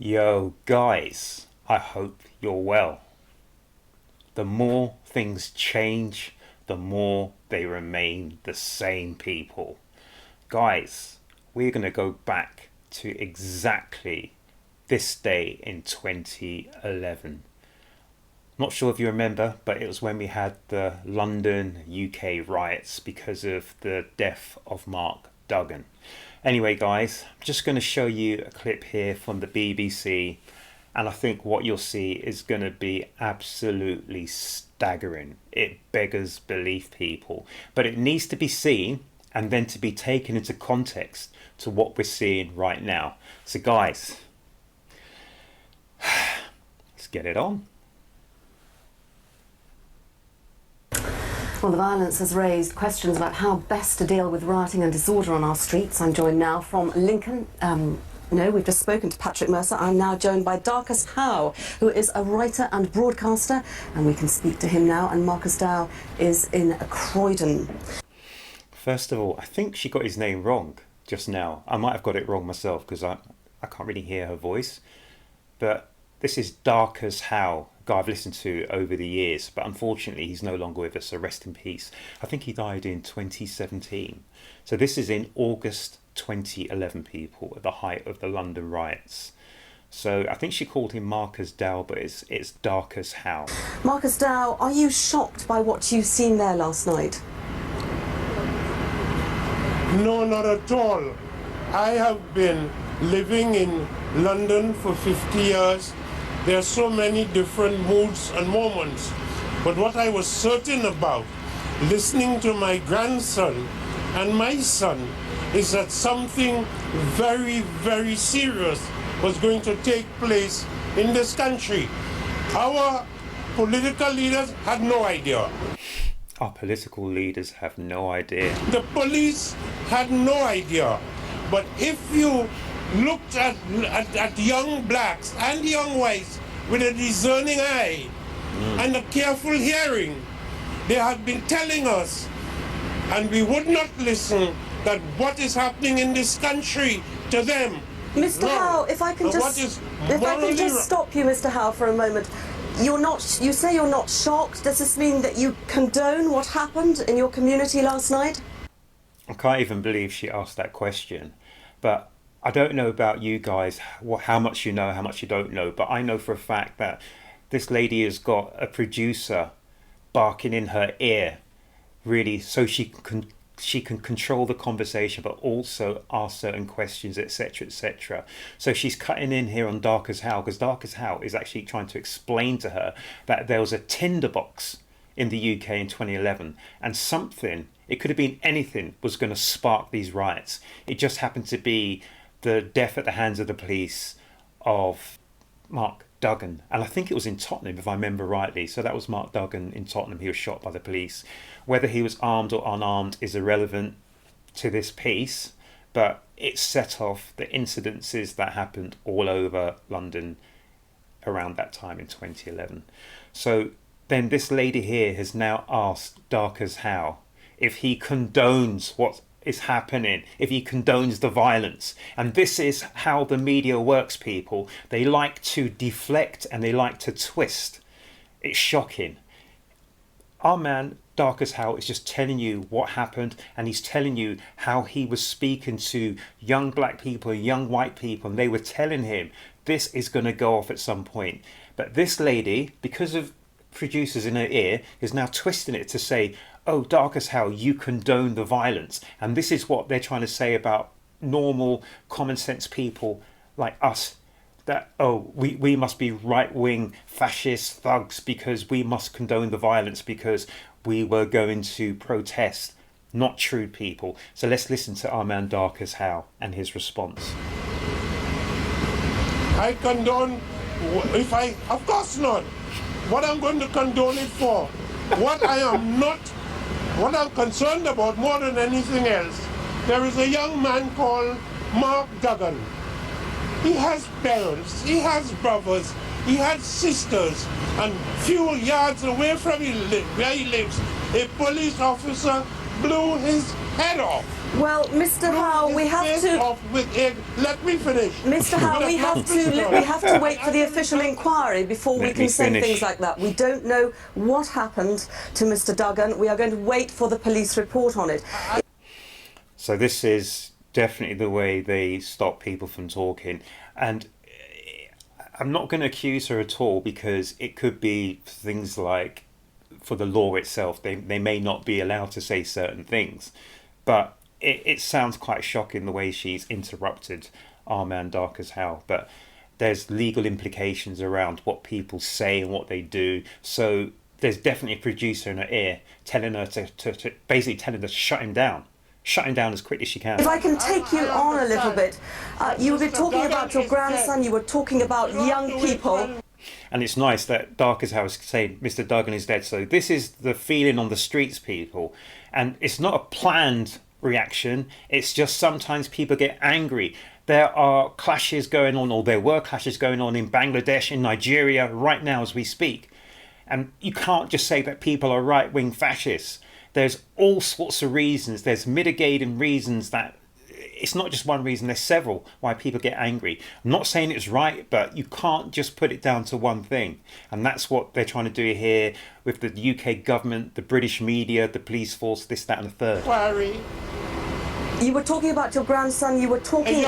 Yo, guys, I hope you're well. The more things change, the more they remain the same, people. Guys, we're going to go back to exactly this day in 2011. Not sure if you remember, but it was when we had the London UK riots because of the death of Mark Duggan. Anyway, guys, I'm just going to show you a clip here from the BBC, and I think what you'll see is going to be absolutely staggering. It beggars belief, people, but it needs to be seen and then to be taken into context to what we're seeing right now. So guys, let's get it on. Well, the violence has raised questions about how best to deal with rioting and disorder on our streets. I'm joined now from Lincoln. No, we've just spoken to Patrick Mercer. I'm now joined by Darcus Howe, who is a writer and broadcaster, and we can speak to him now. And Marcus Dow is in Croydon. First of all, I think she got his name wrong just now. I might have got it wrong myself because I can't really hear her voice. But this is Darcus Howe, a guy I've listened to over the years, but unfortunately he's no longer with us, so rest in peace. I think he died in 2017. So this is in August 2011, people, at the height of the London riots. So I think she called him Marcus Dow, but it's Darcus Howe. Marcus Dow, are you shocked by what you've seen there last night? No, not at all. I have been living in London for 50 years. There are so many different moods and moments. But what I was certain about, listening to my grandson and my son, is that something very, very serious was going to take place in this country. Our political leaders had no idea. Our political leaders have no idea. The police had no idea. But if you looked at young blacks and young whites with a discerning eye and a careful hearing, they had been telling us, and we would not listen, that what is happening in this country to them. Mr. Howe, if I can just stop you, Mr. Howe, for a moment. You say you're not shocked. Does this mean that you condone what happened in your community last night? I can't even believe she asked that question. But I don't know about you guys, how much you know, how much you don't know, but I know for a fact that this lady has got a producer barking in her ear, really, so she can control the conversation, but also ask certain questions, etc., etc. So she's cutting in here on Darcus Howe, because Darcus Howe is actually trying to explain to her that there was a tinderbox in the UK in 2011, and something, it could have been anything, was going to spark these riots. It just happened to be the death at the hands of the police of Mark Duggan, and I think it was in Tottenham, if I remember rightly. So that was Mark Duggan in Tottenham. He was shot by the police. Whether he was armed or unarmed is irrelevant to this piece, but it set off the incidences that happened all over London around that time in 2011. So then this lady here has now asked Darcus Howe if he condones what is happening, if he condones the violence. And this is how the media works, people. They like to deflect and they like to twist. It's shocking. Our man Darcus Howe is just telling you what happened, and he's telling you how he was speaking to young black people, young white people, and they were telling him this is going to go off at some point. But this lady, because of producers in her ear, is now twisting it to say, oh, Darcus Howe, you condone the violence. And this is what they're trying to say about normal, common sense people like us, that, oh, we must be right-wing fascist thugs because we must condone the violence because we were going to protest. Not true, people. So let's listen to our man Darcus Howe and his response. I condone, of course not. What I'm going to condone it for, what I'm concerned about more than anything else, there is a young man called Mark Duggan. He has parents, he has brothers, he has sisters, and few yards away from where he lives, a police officer blew his head off. Well, Mr. Howe, we have Face to. off with a, let me finish. Mr. Howe, we have to wait for the official inquiry before we can say things like that. We don't know what happened to Mr. Duggan. We are going to wait for the police report on it. So this is definitely the way they stop people from talking. And I'm not going to accuse her at all, because it could be things like, for the law itself, they may not be allowed to say certain things. But it sounds quite shocking the way she's interrupted our man Darcus Howe. But there's legal implications around what people say and what they do. So there's definitely a producer in her ear telling her to basically telling her to shut him down. Shut him down as quick as she can. If I can take you on a little bit, you were talking about your grandson, you were talking about young people. And it's nice that Darcus Howe is saying Mr. Duggan is dead. So this is the feeling on the streets, people. And it's not a planned reaction. It's just sometimes people get angry. There are clashes going on, or there were clashes going on in Bangladesh, in Nigeria, right now as we speak. And you can't just say that people are right-wing fascists. There's all sorts of reasons. There's mitigating reasons that it's not just one reason. There's several why people get angry. I'm not saying it's right, but you can't just put it down to one thing. And that's what they're trying to do here with the UK government, the British media, the police force, this, that and the third. Inquiry. You were talking about your grandson, you were talking...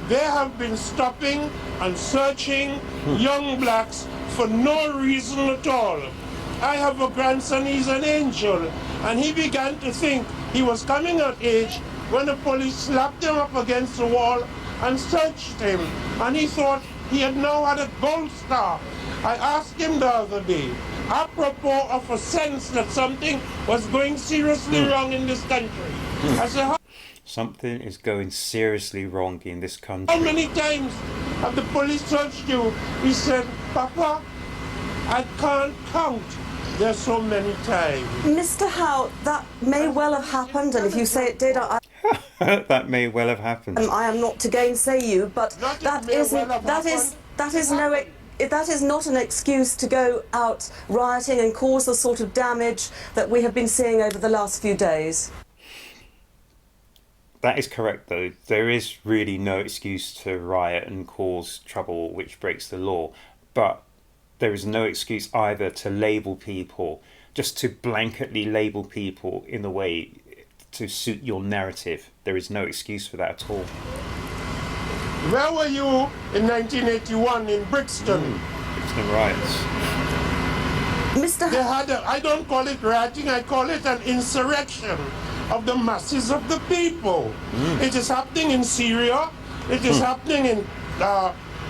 They have been stopping and searching young blacks for no reason at all. I have a grandson, he's an angel, and he began to think he was coming of age when the police slapped him up against the wall and searched him, and he thought he had now had a gold star. I asked him the other day, apropos of a sense that something was going seriously wrong in this country. I said, something is going seriously wrong in this country. how many times have the police searched you? He said, Papa, I can't count. There's so many times. Mr. Howe, that may well have happened, and if you say it did, That may well have happened. I am not to gainsay you, but that is not an excuse to go out rioting and cause the sort of damage that we have been seeing over the last few days. That is correct, though. There is really no excuse to riot and cause trouble which breaks the law. But there is no excuse either to label people, just to blanketly label people in a way to suit your narrative. There is no excuse for that at all. Where were you in 1981 in Brixton? Brixton riots. Mr. They had I don't call it rioting, I call it an insurrection of the masses of the people. It is happening in Syria, it is happening in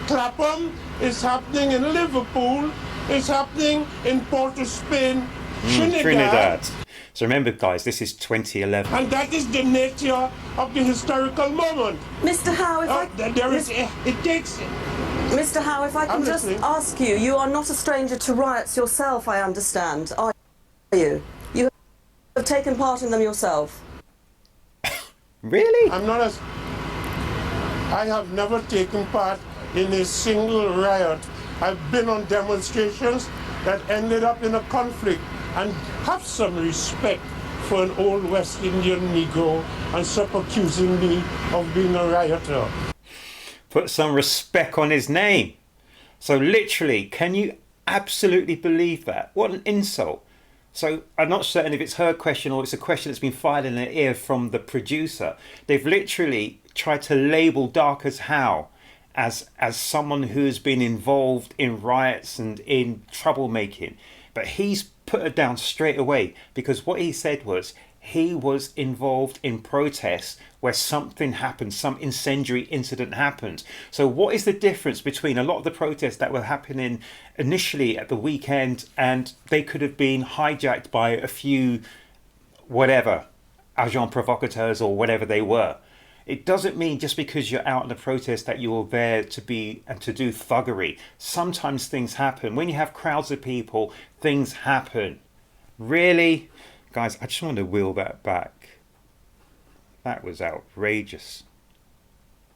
Clapham, it's happening in Liverpool, it's happening in Port of Spain, Trinidad. So remember, guys, this is 2011. And that is the nature of the historical moment. Mr. Howe, it takes... Mr. Howe, if I can just ask you, you are not a stranger to riots yourself, I understand, are you? You have taken part in them yourself. Really? I have never taken part in a single riot. I've been on demonstrations that ended up in a conflict, and have some respect for an old West Indian Negro and stop accusing me of being a rioter. Put some respect on his name. So literally, can you absolutely believe that? What an insult. So I'm not certain if it's her question or it's a question that's been fired in her ear from the producer. They've literally tried to label Darcus Howe as someone who's been involved in riots and in troublemaking. But he's put her down straight away, because what he said was he was involved in protests where something happened, some incendiary incident happened. So what is the difference between a lot of the protests that were happening initially at the weekend, and they could have been hijacked by a few whatever agents provocateurs or whatever they were? It doesn't mean just because you're out in a protest that you're there to be and to do thuggery. Sometimes things happen. When you have crowds of people, things happen. Really? Guys, I just want to wheel that back. That was outrageous.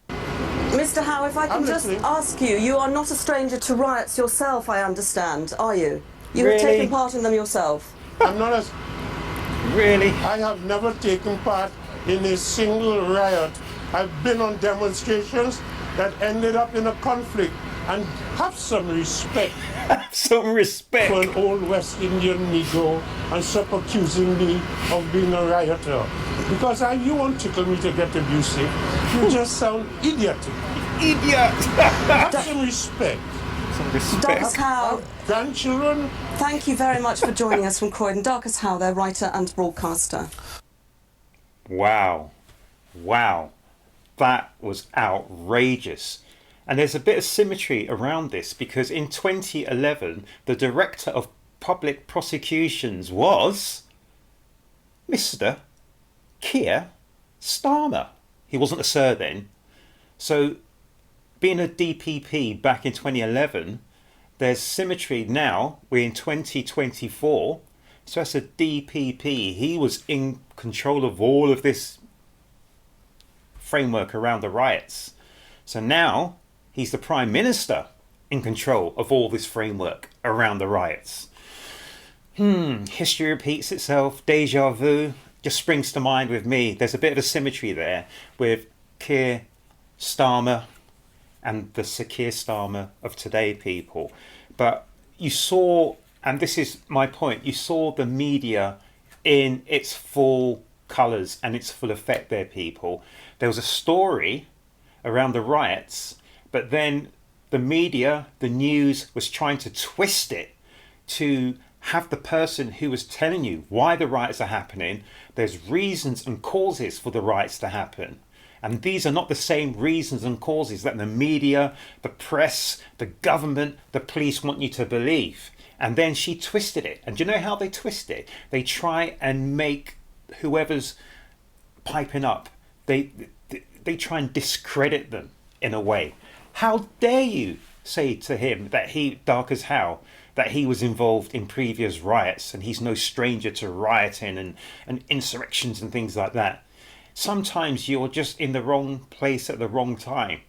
Mr. Howe, if I can just ask you, you are not a stranger to riots yourself, I understand, are you? You have taken part in them yourself. I'm not a... Really? I have never taken part in a single riot. I've been on demonstrations that ended up in a conflict, and have some respect Some respect. for an old West Indian Negro and stop accusing me of being a rioter. Because you won't tickle me to get abusive. You just sound idiotic. Idiot. Have some respect. Some respect. Darcus Howe, Grandchildren, thank you very much for joining us from Croydon. Darcus Howe, their writer and broadcaster. Wow. Wow. That was outrageous. And there's a bit of symmetry around this, because in 2011, the Director of Public Prosecutions was Mr. Keir Starmer. He wasn't a Sir then. So being a DPP back in 2011, there's symmetry now. We're in 2024. So as a DPP, he was in control of all of this framework around the riots. So now he's the Prime Minister in control of all this framework around the riots. History repeats itself. Deja vu just springs to mind with me. There's a bit of a symmetry there with Keir Starmer and the Sir Kier Starmer of today, people. But you saw, and this is my point, you saw the media in its full colours and its full effect there, people. There was a story around the riots, but then the media, the news, was trying to twist it to have the person who was telling you why the riots are happening. There's reasons and causes for the riots to happen. And these are not the same reasons and causes that the media, the press, the government, the police want you to believe. And then she twisted it. And do you know how they twist it? They try and make whoever's piping up, they try and discredit them in a way. How dare you say to him that Darcus Howe, that he was involved in previous riots and he's no stranger to rioting and insurrections and things like that. Sometimes you're just in the wrong place at the wrong time.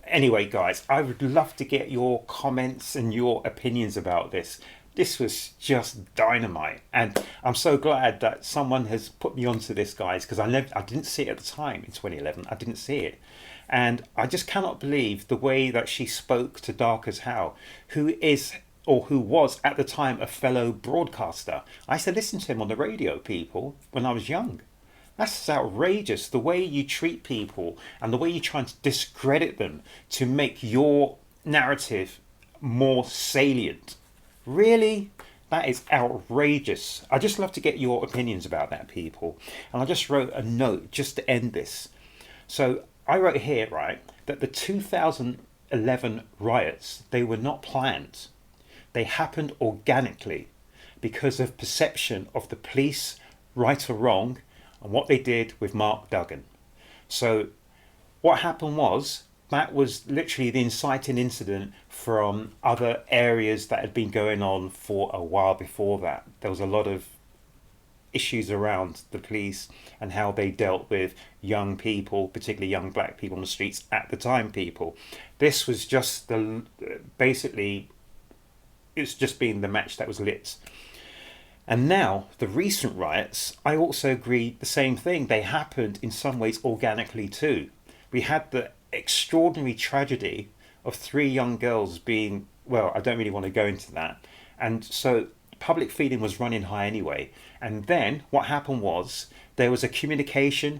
Anyway, guys, I would love to get your comments and your opinions about this. This was just dynamite, and I'm so glad that someone has put me onto this, guys, because I didn't see it at the time in 2011. I didn't see it, and I just cannot believe the way that she spoke to Darcus Howe, who was at the time a fellow broadcaster. I used to listen to him on the radio, people, when I was young. That's outrageous, the way you treat people and the way you try to discredit them to make your narrative more salient. Really? That is outrageous. I just love to get your opinions about that, people. And I just wrote a note just to end this. So I wrote here, right, that the 2011 riots, they were not planned. They happened organically because of perception of the police, right or wrong, and what they did with Mark Duggan. So what happened was, that was literally the inciting incident from other areas that had been going on for a while before that. There was a lot of issues around the police and how they dealt with young people, particularly young black people on the streets at the time, people. This was just basically, it's just been the match that was lit. And now, the recent riots, I also agree the same thing. They happened in some ways organically too. We had the extraordinary tragedy of 3 young girls being, well, I don't really want to go into that. And so public feeling was running high anyway. And then what happened was there was a communication,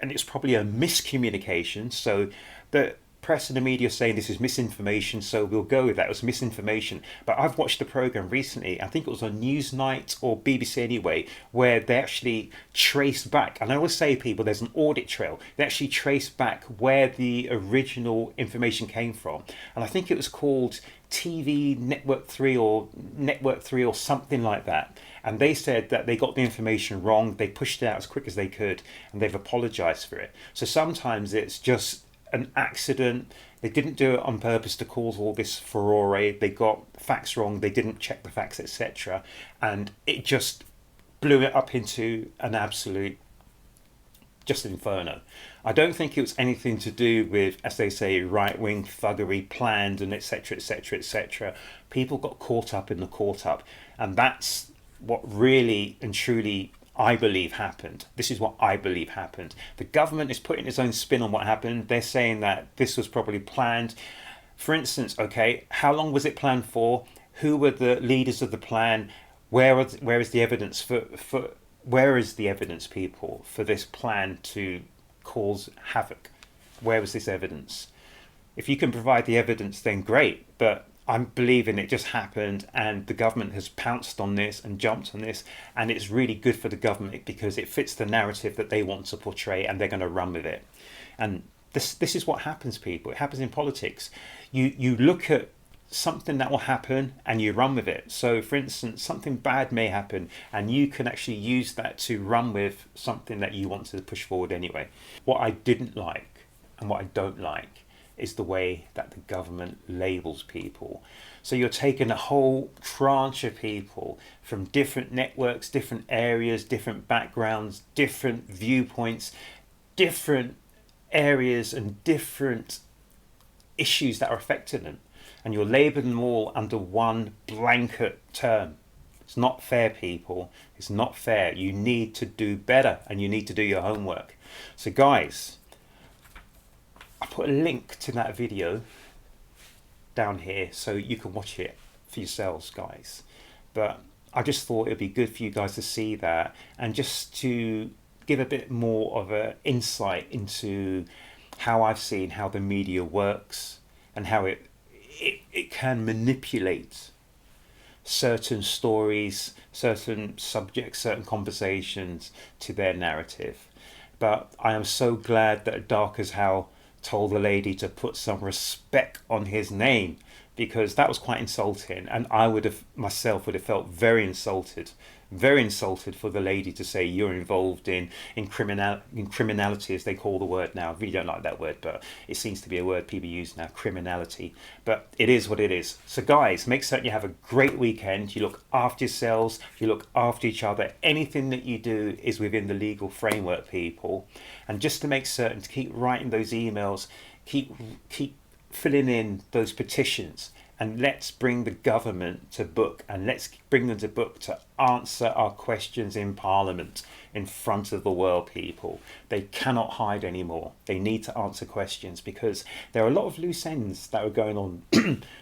and it's probably a miscommunication. So the press and the media saying this is misinformation, so we'll go with that. It was misinformation. But I've watched the program recently, I think it was on Newsnight or BBC anyway, where they actually traced back, and I always say, people, there's an audit trail. They actually traced back where the original information came from, and I think it was called TV Network 3 or Network 3 or something like that. And they said that they got the information wrong, they pushed it out as quick as they could, and they've apologized for it. So sometimes it's just an accident. They didn't do it on purpose to cause all this furore. They got facts wrong, they didn't check the facts, etc. And it just blew it up into an absolute just inferno. I don't think it was anything to do with, as they say, right-wing thuggery planned and etc, etc, etc. People got caught up in the caught up, and that's what really and truly I believe happened. This is what I believe happened. The government is putting its own spin on what happened. They're saying that this was probably planned. For instance, okay, how long was it planned for? Who were the leaders of the plan? Where is the evidence where is the evidence, people, for this plan to cause havoc? Where was this evidence? If you can provide the evidence, then great. But I'm believing it just happened, and the government has pounced on this and jumped on this, and it's really good for the government because it fits the narrative that they want to portray, and they're going to run with it. And this is what happens, people. It happens in politics. You look at something that will happen and you run with it. So for instance, something bad may happen and you can actually use that to run with something that you want to push forward anyway. What I didn't like and what I don't like is the way that the government labels people. So you're taking a whole tranche of people from different networks, different areas, different backgrounds, different viewpoints, different areas and different issues that are affecting them, and you're labeling them all under one blanket term. It's not fair, people. It's not fair. You need to do better and you need to do your homework. So guys, I put a link to that video down here so you can watch it for yourselves, guys. But I just thought it'd be good for you guys to see that and just to give a bit more of an insight into how I've seen how the media works and how it can manipulate certain stories, certain subjects, certain conversations to their narrative. But I am so glad that Darcus Howe told the lady to put some respect on his name, because that was quite insulting, and I would have felt very insulted for the lady to say you're involved in criminality, as they call the word now. I really don't like that word, but it seems to be a word people use now, criminality. But it is what it is. So guys, make certain you have a great weekend. You look after yourselves, you look after each other. Anything that you do is within the legal framework, people. And just to make certain to keep writing those emails, keep filling in those petitions, and let's bring the government to book, and let's bring them to book to answer our questions in Parliament in front of the world, people. They cannot hide anymore. They need to answer questions because there are a lot of loose ends that are going on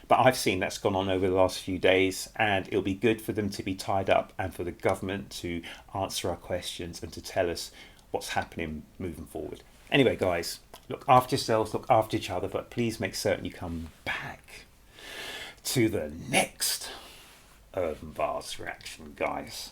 but I've seen that's gone on over the last few days, and it'll be good for them to be tied up and for the government to answer our questions and to tell us what's happening moving forward. Anyway, guys, look after yourselves, look after each other, but please make certain you come back to the next Urb'n Vars reaction, guys.